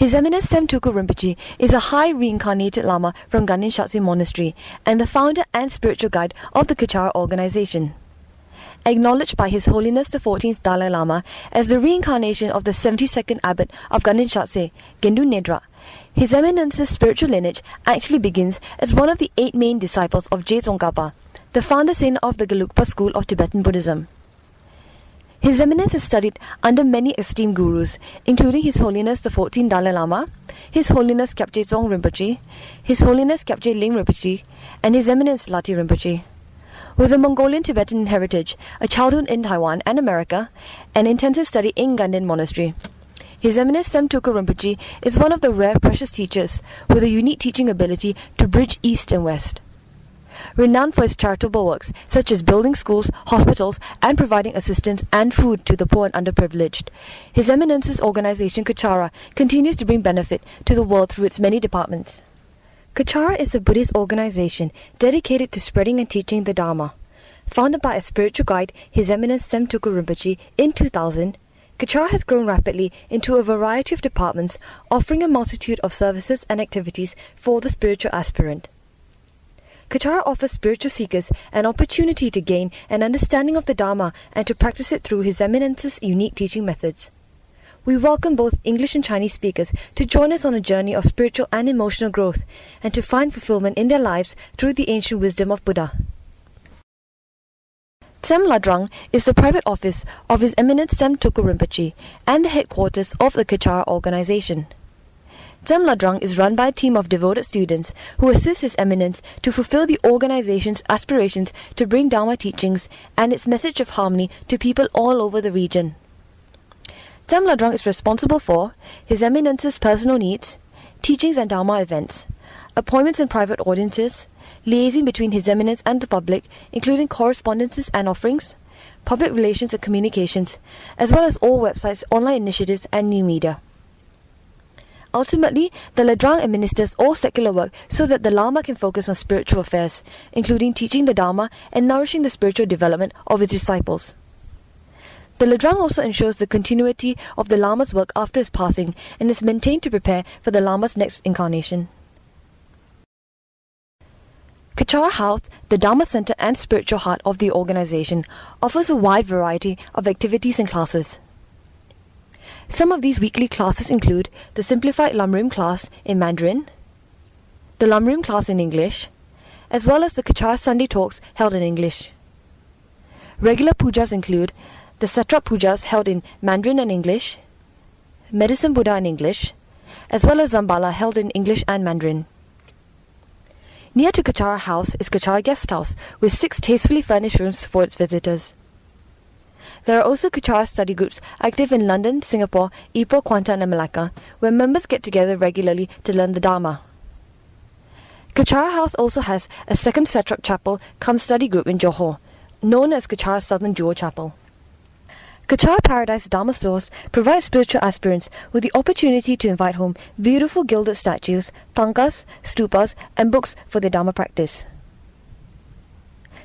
His Eminence Tsemtulku Rinpoche is a high reincarnated Lama from Ganden Shatse Monastery and the founder and spiritual guide of the KECHARA organization. Acknowledged by His Holiness the 14th Dalai Lama as the reincarnation of the 72nd Abbot of Ganden Shatse, Gendu Nedra, His Eminence's spiritual lineage actually begins as one of the 8 main disciples of Je Tsongkhapa, the founder saint of the Gelugpa school of Tibetan Buddhism. His Eminence has studied under many esteemed gurus, including His Holiness the 14th Dalai Lama, His Holiness Kyabje Tsong Rinpoche, His Holiness Kyabje Ling Rinpoche, and His Eminence Lati Rinpoche. With a Mongolian Tibetan heritage, a childhood in Taiwan and America, and intensive study in Ganden Monastery, His Eminence Tsemtulku Rinpoche is one of the rare precious teachers with a unique teaching ability to bridge East and West. Renowned for his charitable works, such as building schools, hospitals, and providing assistance and food to the poor and underprivileged, His Eminence's organization KECHARA continues to bring benefit to the world through its many departments. KECHARA is a Buddhist organization dedicated to spreading and teaching the Dharma. Founded by a spiritual guide, His Eminence Tsemtulku Rinpoche, in 2000, KECHARA has grown rapidly into a variety of departments, offering a multitude of services and activities for the spiritual aspirant. KECHARA offers spiritual seekers an opportunity to gain an understanding of the Dharma and to practice it through His Eminence's unique teaching methods. We welcome both English and Chinese speakers to join us on a journey of spiritual and emotional growth and to find fulfillment in their lives through the ancient wisdom of Buddha. Tsem LADRANG is the private office of His Eminence Tsemtulku Rinpoche and the headquarters of the KECHARA organization. Tsem LADRANG is run by a team of devoted students who assist His Eminence to fulfill the organization's aspirations to bring Dharma teachings and its message of harmony to people all over the region. Tsem LADRANG is responsible for His Eminence's personal needs, teachings and Dharma events, appointments and private audiences, liaising between His Eminence and the public, including correspondences and offerings, public relations and communications, as well as all websites, online initiatives and new media. Ultimately, the LADRANG administers all secular work so that the Lama can focus on spiritual affairs, including teaching the Dharma and nourishing the spiritual development of his disciples. The LADRANG also ensures the continuity of the Lama's work after his passing and is maintained to prepare for the Lama's next incarnation. KECHARA House, the Dharma Center and spiritual heart of the organization, offers a wide variety of activities and classes. Some of these weekly classes include the Simplified Lamrim class in Mandarin, the Lamrim class in English, as well as the KECHARA Sunday talks held in English. Regular pujas include the Satrap pujas held in Mandarin and English, Medicine Buddha in English, as well as Zambala held in English and Mandarin. Near to KECHARA House is KECHARA Guest House with 6 tastefully furnished rooms for its visitors. There are also KECHARA study groups active in London, Singapore, Ipoh, Kuantan and Malacca, where members get together regularly to learn the Dharma. KECHARA House also has a second Satrap chapel cum study group in Johor, known as KECHARA Southern Jewel Chapel. KECHARA Paradise Dharma stores provide spiritual aspirants with the opportunity to invite home beautiful gilded statues, tankas, stupas and books for their Dharma practice.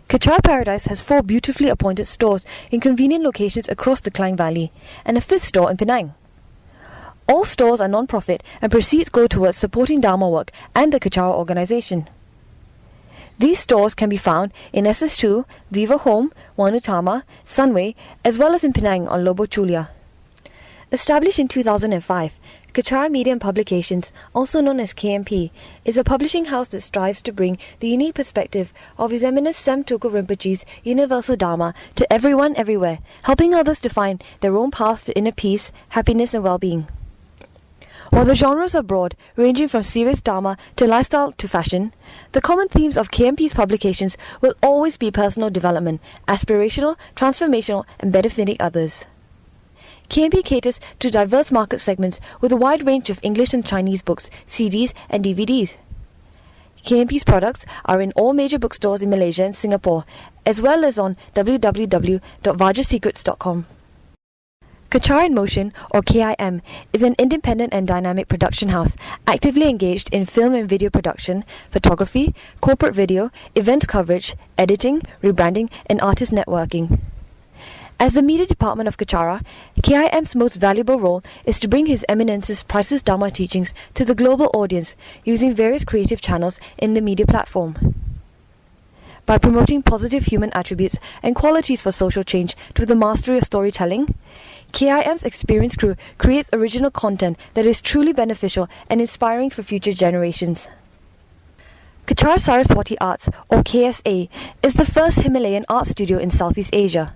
KECHARA Paradise has 4 beautifully appointed stores in convenient locations across the Klang Valley and a 5th store in Penang. All stores are non-profit and proceeds go towards supporting Dharma work and the KECHARA organization. These stores can be found in SS2, Viva Home, Wanutama, Sunway, as well as in Penang on Lobo Chulia. Established in 2005, KECHARA Media and Publications, also known as KMP, is a publishing house that strives to bring the unique perspective of His Eminence Tsemtulku Rinpoche's universal Dharma to everyone everywhere, helping others to find their own path to inner peace, happiness and well-being. While the genres are broad, ranging from serious Dharma to lifestyle to fashion, the common themes of KMP's publications will always be personal development, aspirational, transformational and benefiting others. KMP caters to diverse market segments with a wide range of English and Chinese books, CDs and DVDs. KMP's products are in all major bookstores in Malaysia and Singapore, as well as on www.vajrasecrets.com. KECHARA in Motion, or KIM, is an independent and dynamic production house actively engaged in film and video production, photography, corporate video, events coverage, editing, rebranding, and artist networking. As the media department of KECHARA, KIM's most valuable role is to bring His Eminence's priceless Dharma teachings to the global audience using various creative channels in the media platform. By promoting positive human attributes and qualities for social change through the mastery of storytelling, KIM's experienced crew creates original content that is truly beneficial and inspiring for future generations. KECHARA Saraswati Arts, or KSA, is the first Himalayan art studio in Southeast Asia.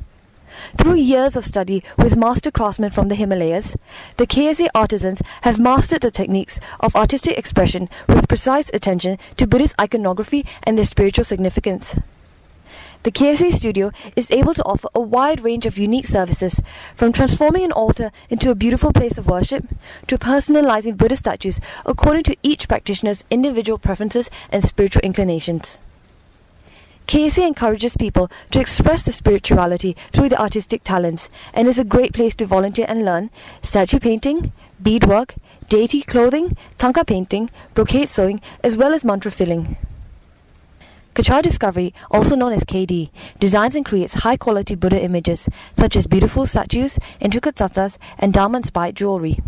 Through years of study with master craftsmen from the Himalayas, the KSA artisans have mastered the techniques of artistic expression with precise attention to Buddhist iconography and their spiritual significance. The KSA studio is able to offer a wide range of unique services, from transforming an altar into a beautiful place of worship, to personalizing Buddha statues according to each practitioner's individual preferences and spiritual inclinations. KSA encourages people to express their spirituality through their artistic talents and is a great place to volunteer and learn statue painting, beadwork, deity clothing, tanka painting, brocade sewing, as well as mantra filling. KECHARA Discovery, also known as KD, designs and creates high-quality Buddha images such as beautiful statues, intricate tattas, and Dharma-inspired jewelry.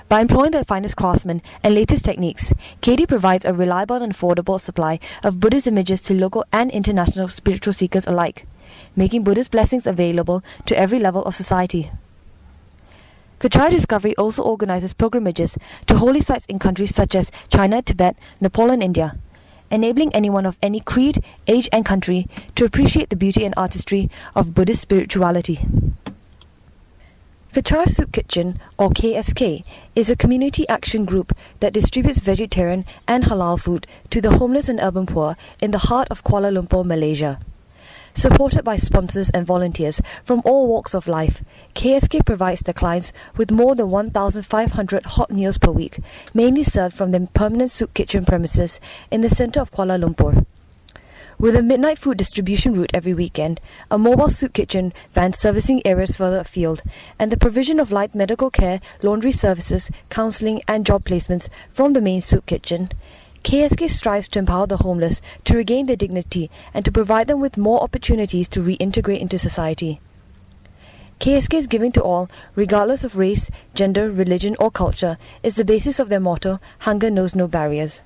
By employing the finest craftsmen and latest techniques, KD provides a reliable and affordable supply of Buddhist images to local and international spiritual seekers alike, making Buddhist blessings available to every level of society. KECHARA Discovery also organizes pilgrimages to holy sites in countries such as China, Tibet, Nepal, and India, enabling anyone of any creed, age, and country to appreciate the beauty and artistry of Buddhist spirituality. KECHARA Soup Kitchen, or KSK, is a community action group that distributes vegetarian and halal food to the homeless and urban poor in the heart of Kuala Lumpur, Malaysia. Supported by sponsors and volunteers from all walks of life, KSK provides their clients with more than 1,500 hot meals per week, mainly served from their permanent soup kitchen premises in the centre of Kuala Lumpur. With a midnight food distribution route every weekend, a mobile soup kitchen van servicing areas further afield, and the provision of light medical care, laundry services, counselling and job placements from the main soup kitchen, KSK strives to empower the homeless to regain their dignity and to provide them with more opportunities to reintegrate into society. KSK's giving to all, regardless of race, gender, religion or culture, is the basis of their motto, Hunger Knows No Barriers.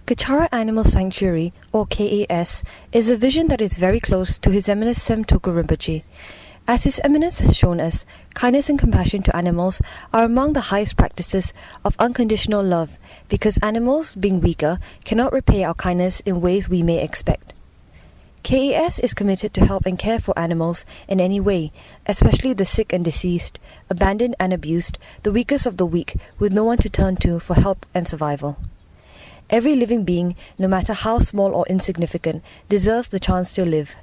KECHARA Animal Sanctuary, or KAS, is a vision that is very close to His Eminence Tsemtulku Rinpoche. As His Eminence has shown us, kindness and compassion to animals are among the highest practices of unconditional love, because animals, being weaker, cannot repay our kindness in ways we may expect. KAS is committed to help and care for animals in any way, especially the sick and deceased, abandoned and abused, the weakest of the weak, with no one to turn to for help and survival. Every living being, no matter how small or insignificant, deserves the chance to live.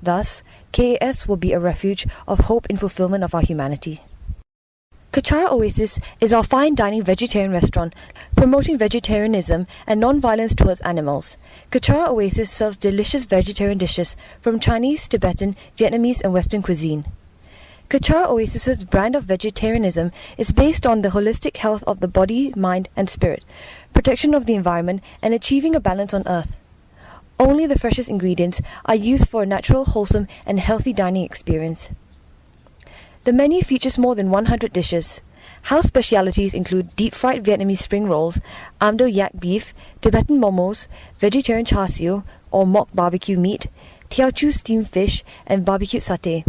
Thus, KAS will be a refuge of hope in fulfillment of our humanity. KECHARA Oasis is our fine dining vegetarian restaurant promoting vegetarianism and non-violence towards animals. KECHARA Oasis serves delicious vegetarian dishes from Chinese, Tibetan, Vietnamese and Western cuisine. KECHARA Oasis's brand of vegetarianism is based on the holistic health of the body, mind and spirit, protection of the environment and achieving a balance on earth. Only the freshest ingredients are used for a natural, wholesome and healthy dining experience. The menu features more than 100 dishes. House specialities include deep-fried Vietnamese spring rolls, amdo yak beef, Tibetan momos, vegetarian char siu or mock barbecue meat, teochew steamed fish and barbecued satay.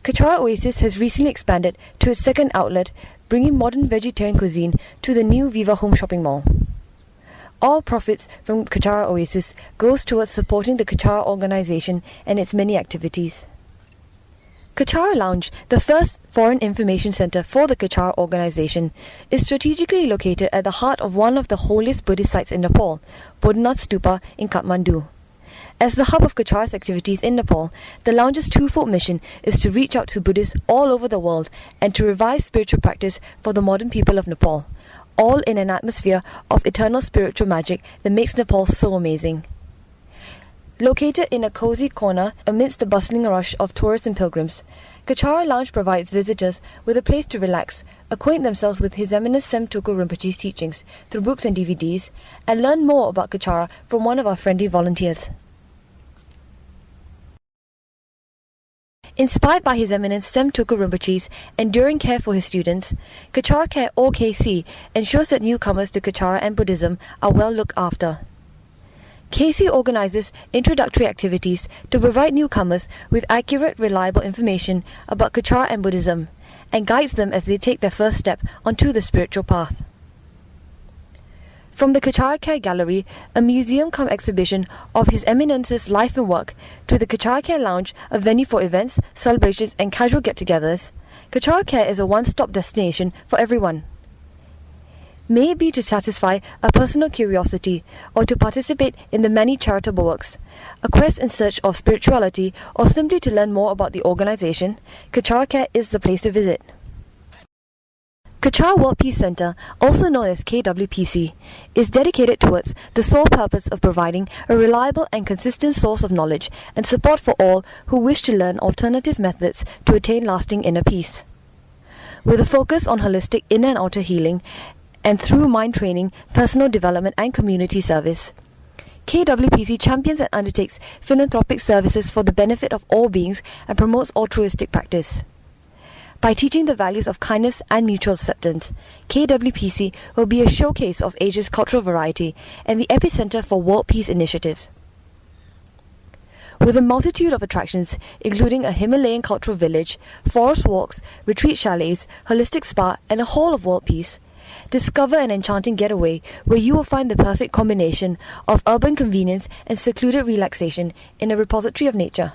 KECHARA Oasis has recently expanded to its second outlet, bringing modern vegetarian cuisine to the new Viva Home shopping mall. All profits from KECHARA Oasis goes towards supporting the KECHARA organization and its many activities. KECHARA Lounge, the first foreign information center for the KECHARA organization, is strategically located at the heart of one of the holiest Buddhist sites in Nepal, Bodhanath Stupa in Kathmandu. As the hub of KECHARA's activities in Nepal, the lounge's twofold mission is to reach out to Buddhists all over the world and to revive spiritual practice for the modern people of Nepal, all in an atmosphere of eternal spiritual magic that makes Nepal so amazing. Located in a cozy corner amidst the bustling rush of tourists and pilgrims, KECHARA Lounge provides visitors with a place to relax, acquaint themselves with His Eminence Tsemtulku Rinpoche's teachings through books and DVDs, and learn more about KECHARA from one of our friendly volunteers. Inspired by His Eminence Tsemtulku Rinpoche's enduring care for his students, KECHARA Care OKC ensures that newcomers to KECHARA and Buddhism are well looked after. KC organizes introductory activities to provide newcomers with accurate, reliable information about KECHARA and Buddhism, and guides them as they take their first step onto the spiritual path. From the KECHARA Care Gallery, a museum-cum-exhibition of His Eminence's life and work, to the KECHARA Care Lounge, a venue for events, celebrations and casual get-togethers, KECHARA Care is a one-stop destination for everyone. May it be to satisfy a personal curiosity or to participate in the many charitable works, a quest in search of spirituality, or simply to learn more about the organization, KECHARA Care is the place to visit. KECHARA World Peace Center, also known as KWPC, is dedicated towards the sole purpose of providing a reliable and consistent source of knowledge and support for all who wish to learn alternative methods to attain lasting inner peace. With a focus on holistic inner and outer healing, and through mind training, personal development and community service, KWPC champions and undertakes philanthropic services for the benefit of all beings and promotes altruistic practice. By teaching the values of kindness and mutual acceptance, KWPC will be a showcase of Asia's cultural variety and the epicenter for world peace initiatives. With a multitude of attractions, including a Himalayan cultural village, forest walks, retreat chalets, holistic spa, and a hall of world peace, discover an enchanting getaway where you will find the perfect combination of urban convenience and secluded relaxation in a repository of nature.